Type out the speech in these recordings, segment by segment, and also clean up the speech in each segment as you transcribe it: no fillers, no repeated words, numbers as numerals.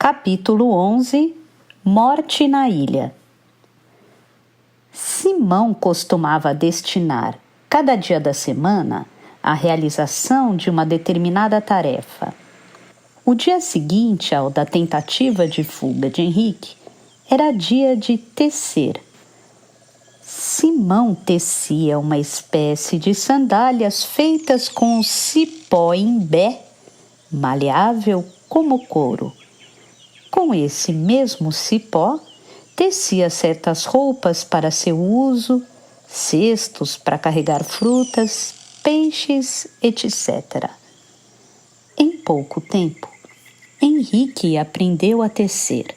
Capítulo 11 – Morte na ilha. Simão costumava destinar, cada dia da semana, à realização de uma determinada tarefa. O dia seguinte ao da tentativa de fuga de Henrique era dia de tecer. Simão tecia uma espécie de sandálias feitas com cipó imbé, maleável como couro. Com esse mesmo cipó, tecia certas roupas para seu uso, cestos para carregar frutas, peixes, etc. Em pouco tempo, Henrique aprendeu a tecer.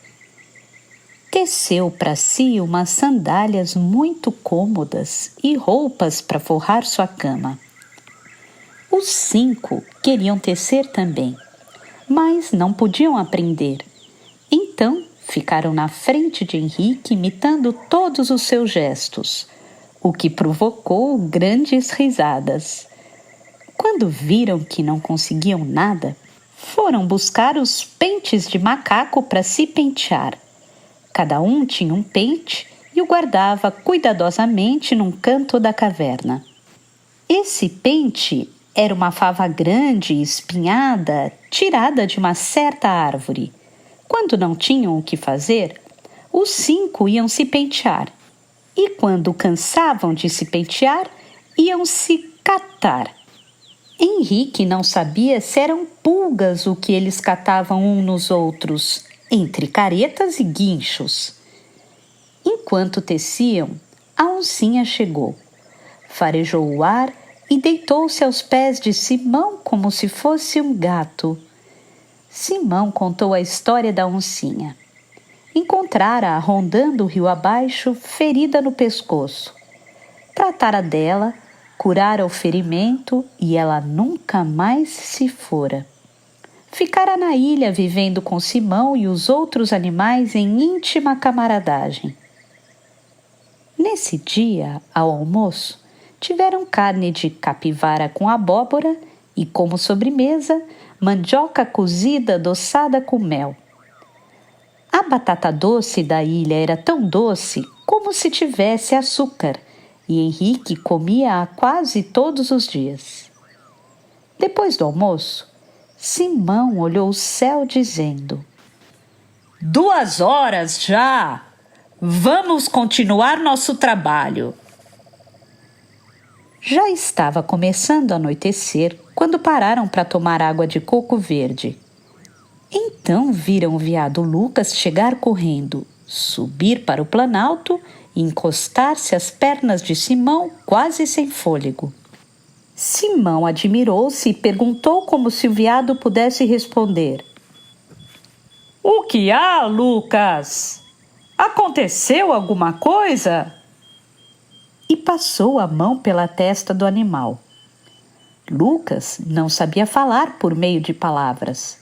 Teceu para si umas sandálias muito cômodas e roupas para forrar sua cama. Os 5 queriam tecer também, mas não podiam aprender. Então, ficaram na frente de Henrique imitando todos os seus gestos, o que provocou grandes risadas. Quando viram que não conseguiam nada, foram buscar os pentes de macaco para se pentear. Cada um tinha um pente e o guardava cuidadosamente num canto da caverna. Esse pente era uma fava grande e espinhada, tirada de uma certa árvore. Quando não tinham o que fazer, os 5 iam se pentear. E quando cansavam de se pentear, iam se catar. Henrique não sabia se eram pulgas o que eles catavam uns nos outros, entre caretas e guinchos. Enquanto teciam, a oncinha chegou, farejou o ar e deitou-se aos pés de Simão como se fosse um gato. Simão contou a história da oncinha. Encontrara-a rondando o rio abaixo, ferida no pescoço. Tratara dela, curara o ferimento e ela nunca mais se fora. Ficara na ilha vivendo com Simão e os outros animais em íntima camaradagem. Nesse dia, ao almoço, tiveram carne de capivara com abóbora e, como sobremesa, mandioca cozida adoçada com mel. A batata doce da ilha era tão doce como se tivesse açúcar, e Henrique comia-a quase todos os dias. Depois do almoço, Simão olhou o céu dizendo: 2 horas já! Vamos continuar nosso trabalho. Já estava começando a anoitecer quando pararam para tomar água de coco verde. Então viram o veado Lucas chegar correndo, subir para o planalto e encostar-se às pernas de Simão, quase sem fôlego. Simão admirou-se e perguntou como se o veado pudesse responder: "O que há, Lucas? Aconteceu alguma coisa?" E passou a mão pela testa do animal. Lucas não sabia falar por meio de palavras,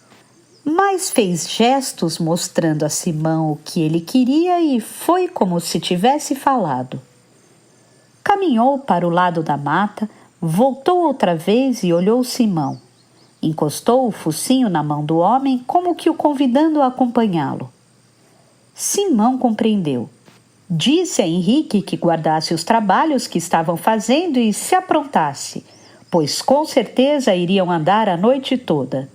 mas fez gestos mostrando a Simão o que ele queria e foi como se tivesse falado. Caminhou para o lado da mata, voltou outra vez e olhou Simão. Encostou o focinho na mão do homem como que o convidando a acompanhá-lo. Simão compreendeu. Disse a Henrique que guardasse os trabalhos que estavam fazendo e se aprontasse, pois com certeza iriam andar a noite toda.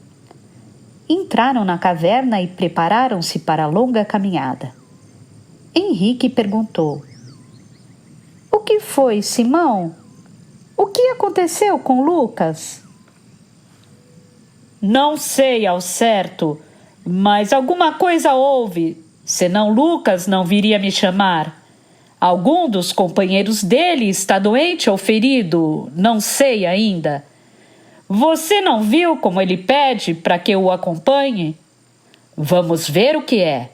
Entraram na caverna e prepararam-se para a longa caminhada. Henrique perguntou: "O que foi, Simão? O que aconteceu com Lucas?" "Não sei ao certo, mas alguma coisa houve. Senão Lucas não viria me chamar. Algum dos companheiros dele está doente ou ferido, não sei ainda. Você não viu como ele pede para que eu o acompanhe? Vamos ver o que é."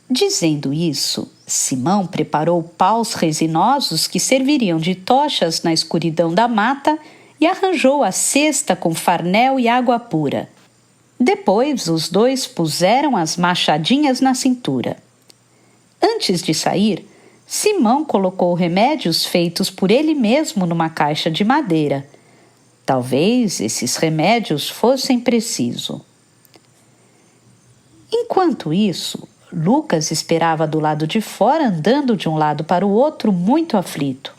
Dizendo isso, Simão preparou paus resinosos que serviriam de tochas na escuridão da mata e arranjou a cesta com farnel e água pura. Depois os 2 puseram as machadinhas na cintura. Antes de sair, Simão colocou remédios feitos por ele mesmo numa caixa de madeira. Talvez esses remédios fossem precisos. Enquanto isso, Lucas esperava do lado de fora, andando de um lado para o outro, muito aflito.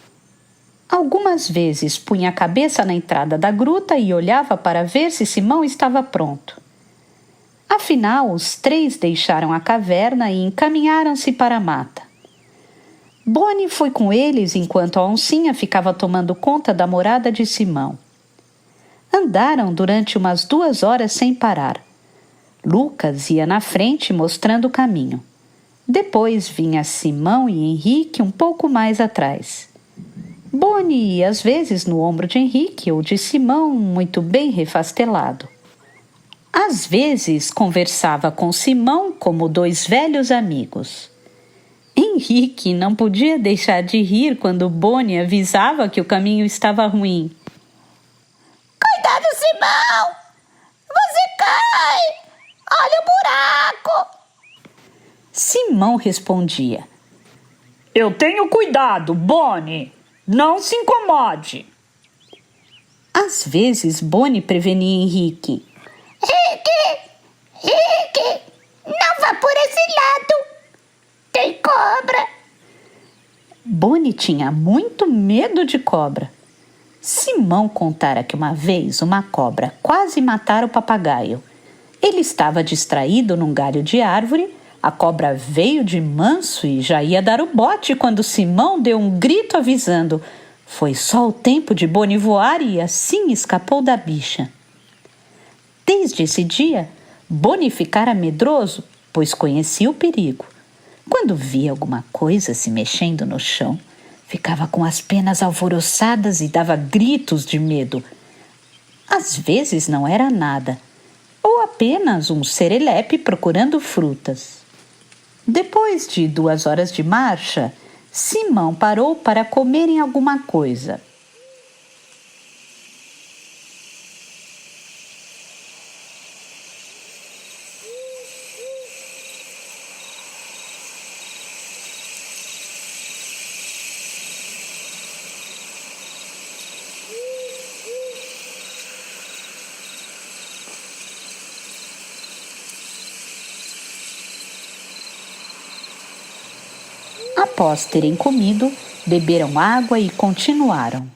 Algumas vezes punha a cabeça na entrada da gruta e olhava para ver se Simão estava pronto. Afinal, os três deixaram a caverna e encaminharam-se para a mata. Boni foi com eles enquanto a oncinha ficava tomando conta da morada de Simão. Andaram durante umas 2 horas sem parar. Lucas ia na frente mostrando o caminho. Depois vinha Simão e Henrique um pouco mais atrás. Boni ia às vezes no ombro de Henrique ou de Simão, muito bem refastelado. Às vezes conversava com Simão como 2 velhos amigos. Henrique não podia deixar de rir quando Boni avisava que o caminho estava ruim. Cuidado, Simão! Você cai! Olha o buraco! Simão respondia: Eu tenho cuidado, Boni! Não se incomode! Às vezes Boni prevenia Henrique: Rick, não vá por esse lado! Tem cobra! Boni tinha muito medo de cobra. Simão contara que uma vez uma cobra quase matara o papagaio. Ele estava distraído num galho de árvore, a cobra veio de manso e já ia dar o bote quando Simão deu um grito avisando. Foi só o tempo de Boni voar e assim escapou da bicha. Desde esse dia, Boni ficara medroso, pois conhecia o perigo. Quando via alguma coisa se mexendo no chão, ficava com as penas alvoroçadas e dava gritos de medo. Às vezes não era nada, ou apenas um serelepe procurando frutas. Depois de 2 horas de marcha, Simão parou para comerem alguma coisa. Após terem comido, beberam água e continuaram.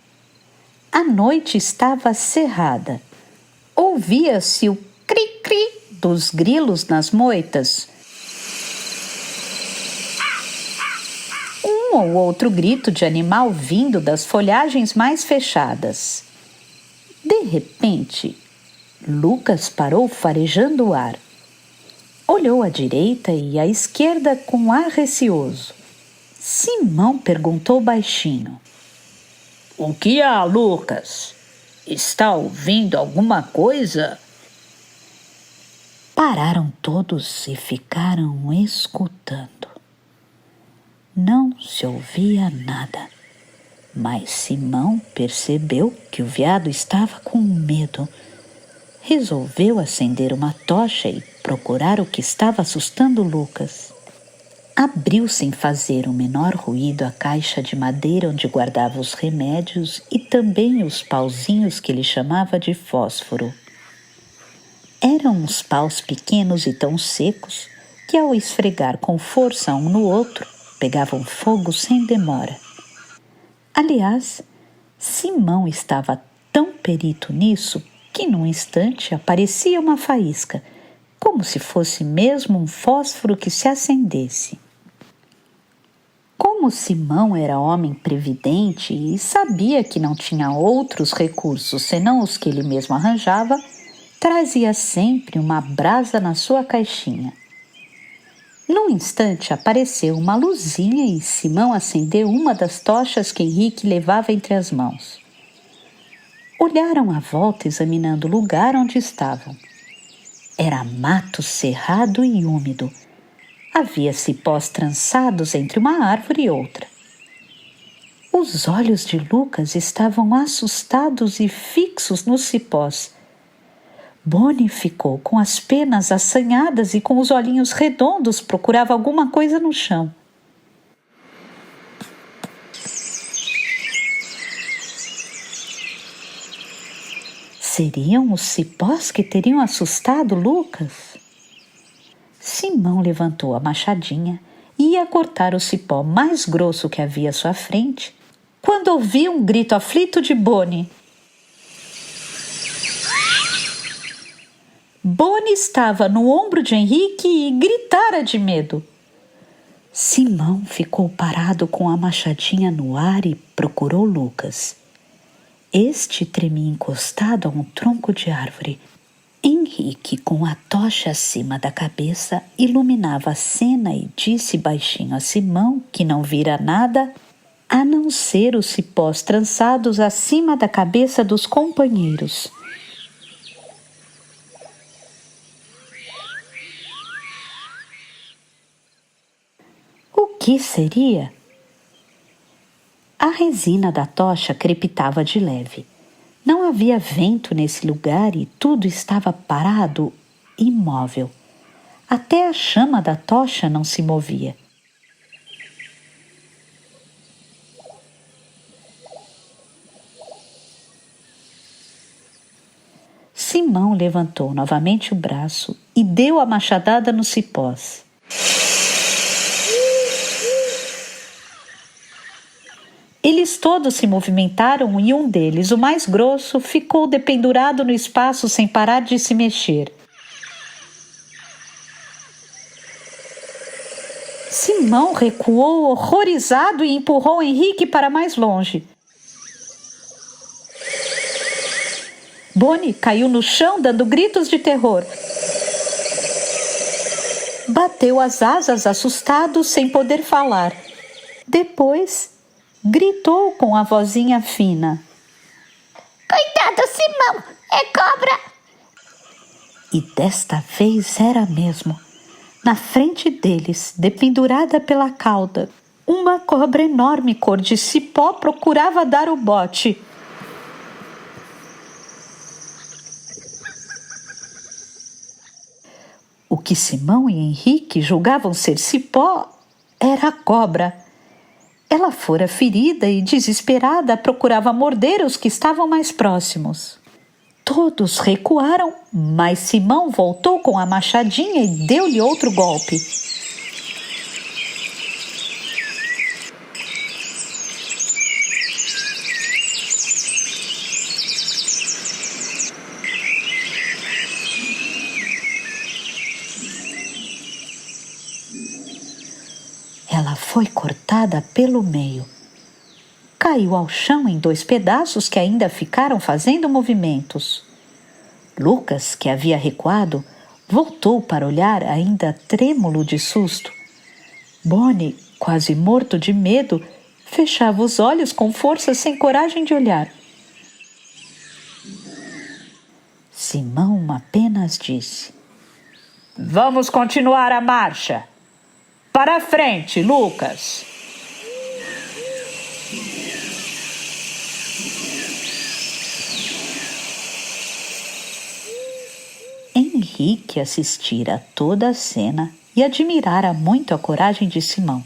A noite estava cerrada. Ouvia-se o cri-cri dos grilos nas moitas. Um ou outro grito de animal vindo das folhagens mais fechadas. De repente, Lucas parou farejando o ar. Olhou à direita e à esquerda com ar receoso. Simão perguntou baixinho: O que há, Lucas? Está ouvindo alguma coisa? Pararam todos e ficaram escutando. Não se ouvia nada, mas Simão percebeu que o veado estava com medo. Resolveu acender uma tocha e procurar o que estava assustando Lucas. Abriu sem fazer o menor ruído a caixa de madeira onde guardava os remédios e também os pauzinhos que ele chamava de fósforo. Eram uns paus pequenos e tão secos que, ao esfregar com força um no outro, pegavam fogo sem demora. Aliás, Simão estava tão perito nisso que num instante aparecia uma faísca, como se fosse mesmo um fósforo que se acendesse. Como Simão era homem previdente e sabia que não tinha outros recursos senão os que ele mesmo arranjava, trazia sempre uma brasa na sua caixinha. Num instante apareceu uma luzinha e Simão acendeu uma das tochas que Henrique levava entre as mãos. Olharam à volta examinando o lugar onde estavam. Era mato cerrado e úmido. Havia cipós trançados entre uma árvore e outra. Os olhos de Lucas estavam assustados e fixos nos cipós. Boni ficou com as penas assanhadas e com os olhinhos redondos procurava alguma coisa no chão. Seriam os cipós que teriam assustado Lucas? Simão levantou a machadinha e ia cortar o cipó mais grosso que havia à sua frente, quando ouviu um grito aflito de Boni. Boni estava no ombro de Henrique e gritara de medo. Simão ficou parado com a machadinha no ar e procurou Lucas. Este tremia encostado a um tronco de árvore. Henrique, com a tocha acima da cabeça, iluminava a cena e disse baixinho a Simão que não vira nada a não ser os cipós trançados acima da cabeça dos companheiros. O que seria? A resina da tocha crepitava de leve. Não havia vento nesse lugar e tudo estava parado, imóvel. Até a chama da tocha não se movia. Simão levantou novamente o braço e deu a machadada nos cipós. Eles todos se movimentaram e um deles, o mais grosso, ficou dependurado no espaço sem parar de se mexer. Simão recuou horrorizado e empurrou Henrique para mais longe. Boni caiu no chão dando gritos de terror. Bateu as asas assustado sem poder falar. Depois gritou com a vozinha fina. Cuidado, Simão! É cobra! E desta vez era mesmo. Na frente deles, dependurada pela cauda, uma cobra enorme cor de cipó procurava dar o bote. O que Simão e Henrique julgavam ser cipó era a cobra. Ela fora ferida e, desesperada, procurava morder os que estavam mais próximos. Todos recuaram, mas Simão voltou com a machadinha e deu-lhe outro golpe. Ela foi cortada pelo meio. Caiu ao chão em 2 pedaços que ainda ficaram fazendo movimentos. Lucas, que havia recuado, voltou para olhar ainda trêmulo de susto. Boni, quase morto de medo, fechava os olhos com força sem coragem de olhar. Simão apenas disse: Vamos continuar a marcha. Para a frente, Lucas. Henrique assistira toda a cena e admirara muito a coragem de Simão,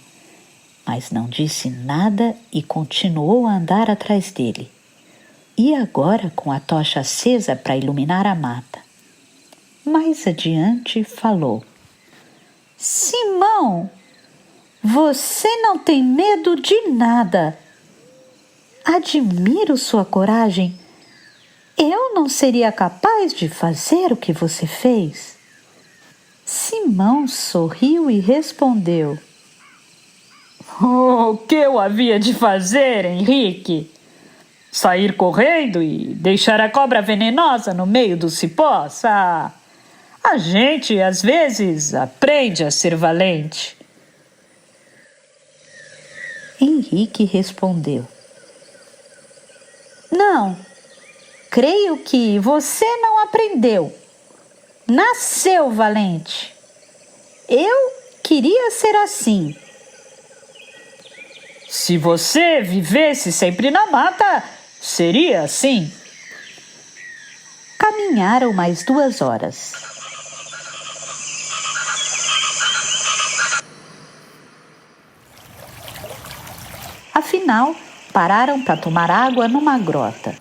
mas não disse nada e continuou a andar atrás dele. E agora com a tocha acesa para iluminar a mata. Mais adiante falou: Simão, você não tem medo de nada. Admiro sua coragem. Eu não seria capaz de fazer o que você fez. Simão sorriu e respondeu: O que eu havia de fazer, Henrique? Sair correndo e deixar a cobra venenosa no meio dos cipós? A gente, às vezes, aprende a ser valente. Henrique respondeu: Não, creio que você não aprendeu. Nasceu valente. Eu queria ser assim. Se você vivesse sempre na mata, seria assim. Caminharam mais 2 horas. Afinal, pararam para tomar água numa grota.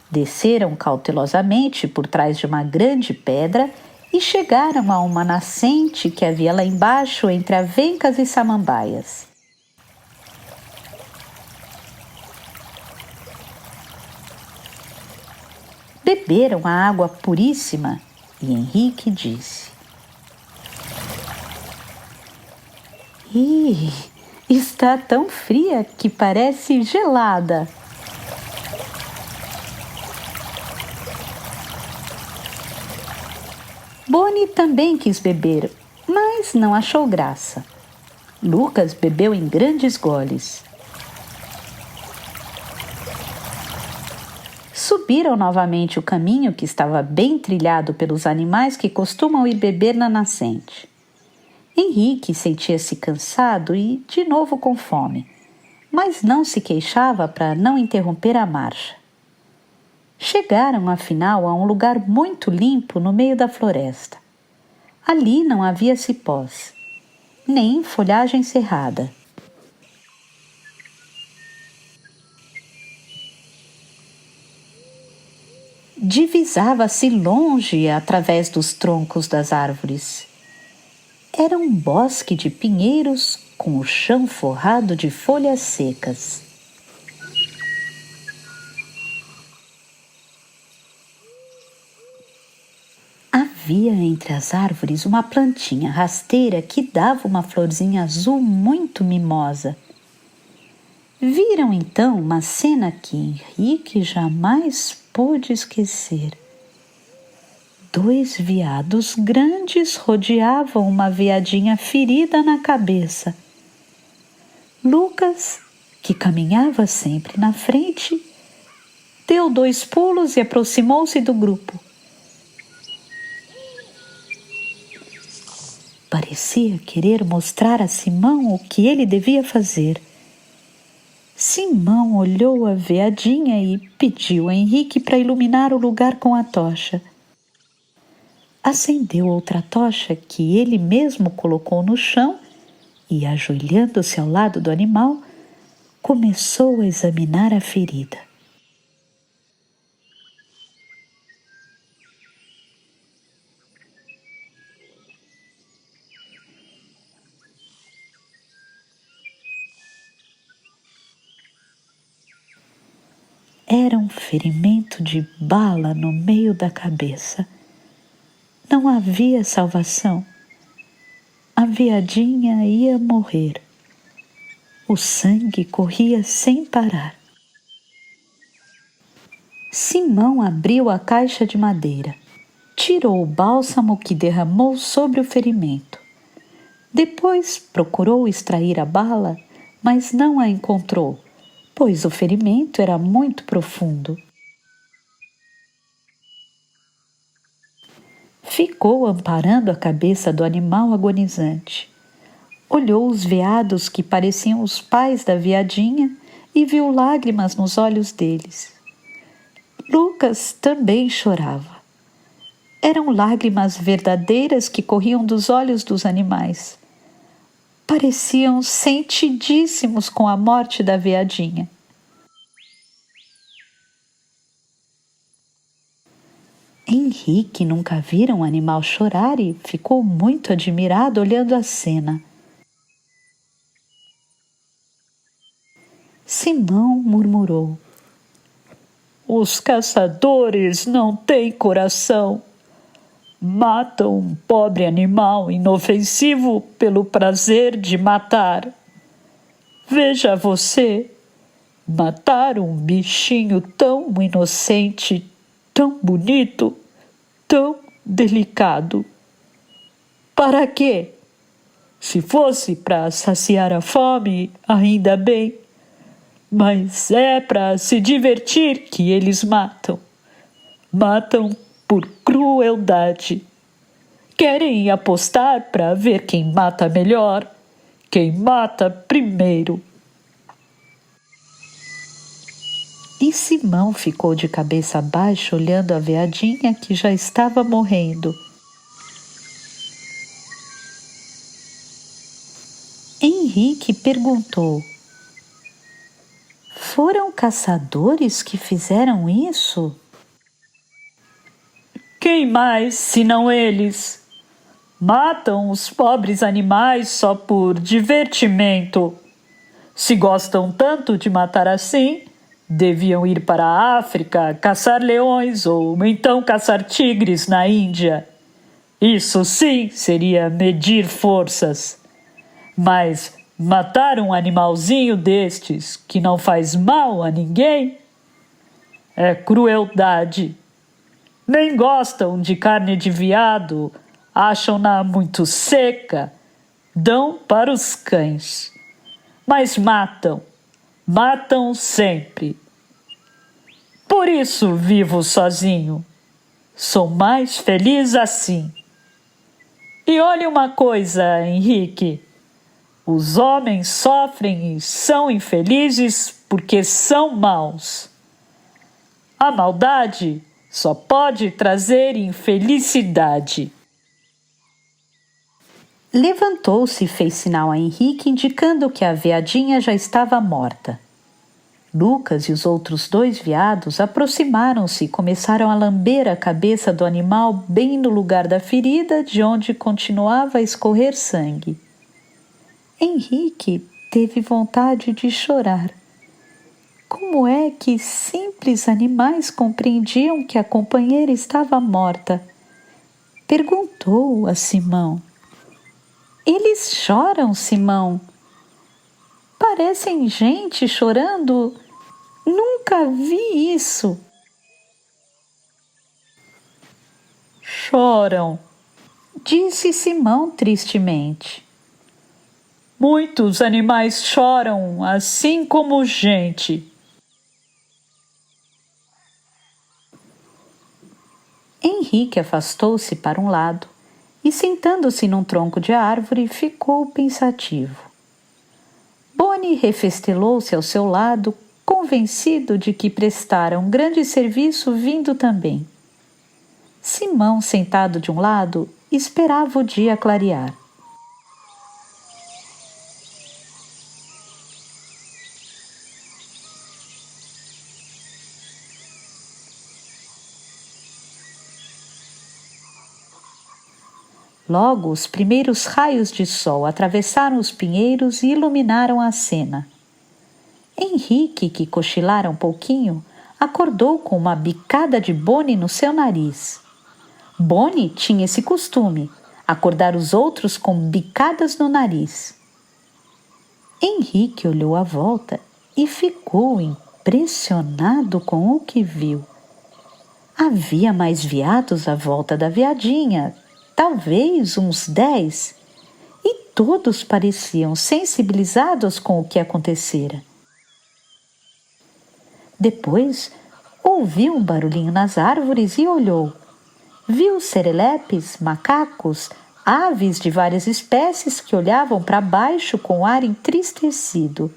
Desceram cautelosamente por trás de uma grande pedra e chegaram a uma nascente que havia lá embaixo entre avencas e samambaias. Beberam a água puríssima e Henrique disse: "Ih, está tão fria que parece gelada." Boni também quis beber, mas não achou graça. Lucas bebeu em grandes goles. Subiram novamente o caminho que estava bem trilhado pelos animais que costumam ir beber na nascente. Henrique sentia-se cansado e de novo com fome, mas não se queixava para não interromper a marcha. Chegaram, afinal, a um lugar muito limpo no meio da floresta. Ali não havia cipós, nem folhagem cerrada. Divisava-se longe através dos troncos das árvores. Era um bosque de pinheiros com o chão forrado de folhas secas. Havia entre as árvores uma plantinha rasteira que dava uma florzinha azul muito mimosa. Viram então uma cena que Henrique jamais pôde esquecer. 2 veados grandes rodeavam uma veadinha ferida na cabeça. Lucas, que caminhava sempre na frente, deu 2 pulos e aproximou-se do grupo. Parecia querer mostrar a Simão o que ele devia fazer. Simão olhou a veadinha e pediu a Henrique para iluminar o lugar com a tocha. Acendeu outra tocha que ele mesmo colocou no chão e, ajoelhando-se ao lado do animal, começou a examinar a ferida. Era um ferimento de bala no meio da cabeça. Não havia salvação. A veadinha ia morrer. O sangue corria sem parar. Simão abriu a caixa de madeira, tirou o bálsamo que derramou sobre o ferimento. Depois procurou extrair a bala, mas não a encontrou, pois o ferimento era muito profundo. Ficou amparando a cabeça do animal agonizante. Olhou os veados que pareciam os pais da veadinha e viu lágrimas nos olhos deles. Lucas também chorava. Eram lágrimas verdadeiras que corriam dos olhos dos animais. Pareciam sentidíssimos com a morte da veadinha. Henrique nunca vira um animal chorar e ficou muito admirado olhando a cena. Simão murmurou: "Os caçadores não têm coração. Matam um pobre animal inofensivo pelo prazer de matar. Veja você, matar um bichinho tão inocente, tão bonito, tão delicado. Para quê? Se fosse para saciar a fome, ainda bem. Mas é para se divertir que eles matam. Matam por crueldade. Querem apostar para ver quem mata melhor, quem mata primeiro." E Simão ficou de cabeça baixa olhando a veadinha que já estava morrendo. Henrique perguntou: Foram caçadores que fizeram isso? Quem mais, senão eles? Matam os pobres animais só por divertimento. Se gostam tanto de matar assim, deviam ir para a África caçar leões ou então caçar tigres na Índia. Isso sim seria medir forças. Mas matar um animalzinho destes que não faz mal a ninguém é crueldade. Nem gostam de carne de veado, acham-na muito seca, dão para os cães. Mas matam sempre. Por isso vivo sozinho. Sou mais feliz assim. E olhe uma coisa, Henrique. Os homens sofrem e são infelizes porque são maus. A maldade só pode trazer infelicidade. Levantou-se e fez sinal a Henrique, indicando que a veadinha já estava morta. Lucas e os outros 2 veados aproximaram-se e começaram a lamber a cabeça do animal bem no lugar da ferida, de onde continuava a escorrer sangue. Henrique teve vontade de chorar. Como é que simples animais compreendiam que a companheira estava morta? Perguntou a Simão. Eles choram, Simão? Parecem gente chorando. Nunca vi isso. Choram, Disse Simão tristemente. muitos animais choram, assim como gente. Henrique afastou-se para um lado e, sentando-se num tronco de árvore, ficou pensativo. Boni refestelou-se ao seu lado, convencido de que prestara um grande serviço vindo também. Simão, sentado de um lado, esperava o dia clarear. Logo, os primeiros raios de sol atravessaram os pinheiros e iluminaram a cena. Henrique, que cochilara um pouquinho, acordou com uma bicada de Boni no seu nariz. Boni tinha esse costume, acordar os outros com bicadas no nariz. Henrique olhou à volta e ficou impressionado com o que viu. Havia mais veados à volta da veadinha, talvez uns 10, e todos pareciam sensibilizados com o que acontecera. Depois, ouviu um barulhinho nas árvores e olhou. Viu serelepes, macacos, aves de várias espécies que olhavam para baixo com ar entristecido.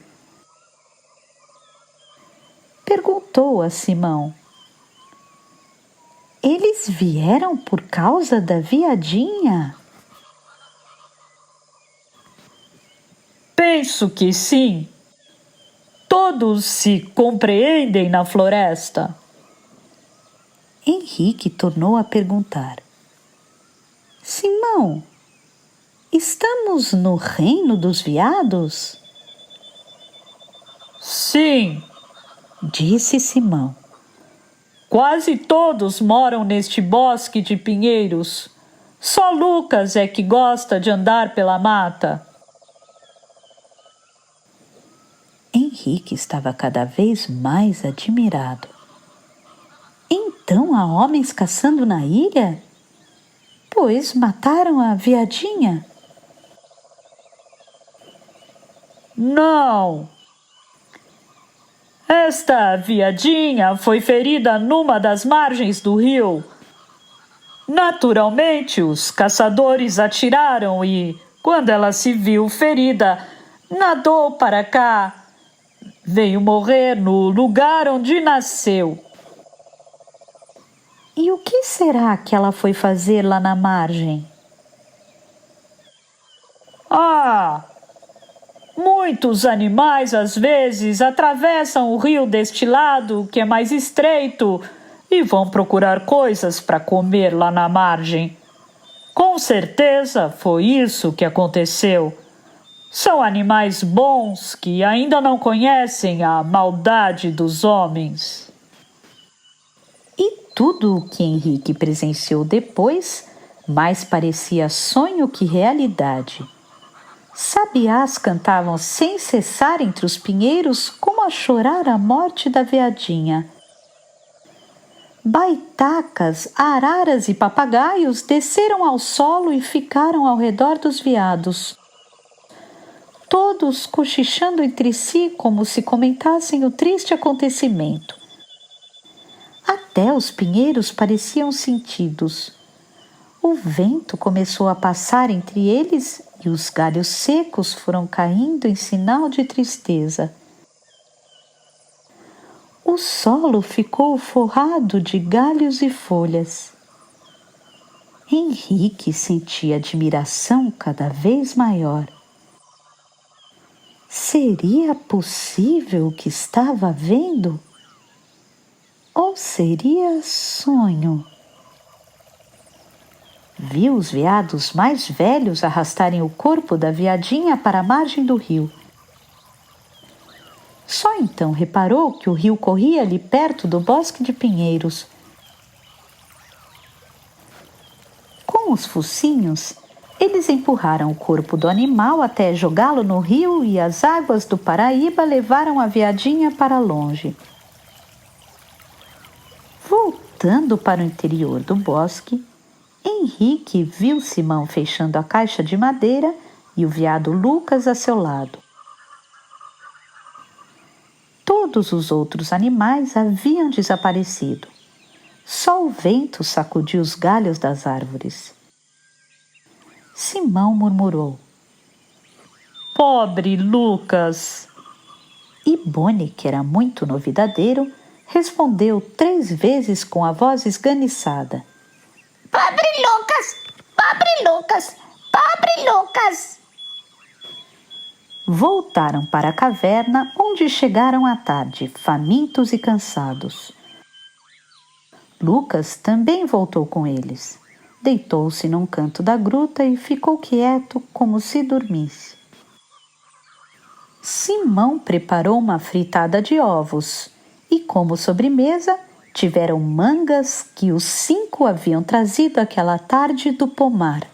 Perguntou a Simão. Eles vieram por causa da veadinha? Penso que sim. Todos se compreendem na floresta. Henrique tornou a perguntar. Simão, estamos no reino dos veados? Sim, Disse Simão. quase todos moram neste bosque de pinheiros. Só Lucas é que gosta de andar pela mata. Henrique estava cada vez mais admirado. Então há homens caçando na ilha? Pois mataram a veadinha? Não! Esta veadinha foi ferida numa das margens do rio. Naturalmente, os caçadores atiraram e, quando ela se viu ferida, nadou para cá. Veio morrer no lugar onde nasceu. E o que será que ela foi fazer lá na margem? Ah! Muitos animais, às vezes, atravessam o rio deste lado, que é mais estreito, e vão procurar coisas para comer lá na margem. Com certeza foi isso que aconteceu. São animais bons que ainda não conhecem a maldade dos homens. E tudo o que Henrique presenciou depois mais parecia sonho que realidade. Sabiás cantavam sem cessar entre os pinheiros como a chorar a morte da veadinha. Baitacas, araras e papagaios desceram ao solo e ficaram ao redor dos veados, todos cochichando entre si como se comentassem o triste acontecimento. Até os pinheiros pareciam sentidos. O vento começou a passar entre eles e os galhos secos foram caindo em sinal de tristeza. O solo ficou forrado de galhos e folhas. Henrique sentia admiração cada vez maior. Seria possível o que estava vendo? Ou seria sonho? Viu os veados mais velhos arrastarem o corpo da veadinha para a margem do rio. Só então reparou que o rio corria ali perto do bosque de pinheiros. Com os focinhos, eles empurraram o corpo do animal até jogá-lo no rio e as águas do Paraíba levaram a veadinha para longe. Voltando para o interior do bosque, Henrique viu Simão fechando a caixa de madeira e o veado Lucas a seu lado. Todos os outros animais haviam desaparecido. Só o vento sacudiu os galhos das árvores. Simão murmurou: Pobre Lucas! E Boni, que era muito novidadeiro, respondeu 3 vezes com a voz esganiçada: Pobre Lucas! Pobre Lucas! Pobre Lucas! Voltaram para a caverna, onde chegaram à tarde, famintos e cansados. Lucas também voltou com eles. Deitou-se num canto da gruta e ficou quieto, como se dormisse. Simão preparou uma fritada de ovos e, como sobremesa, tiveram mangas que os 5 haviam trazido aquela tarde do pomar.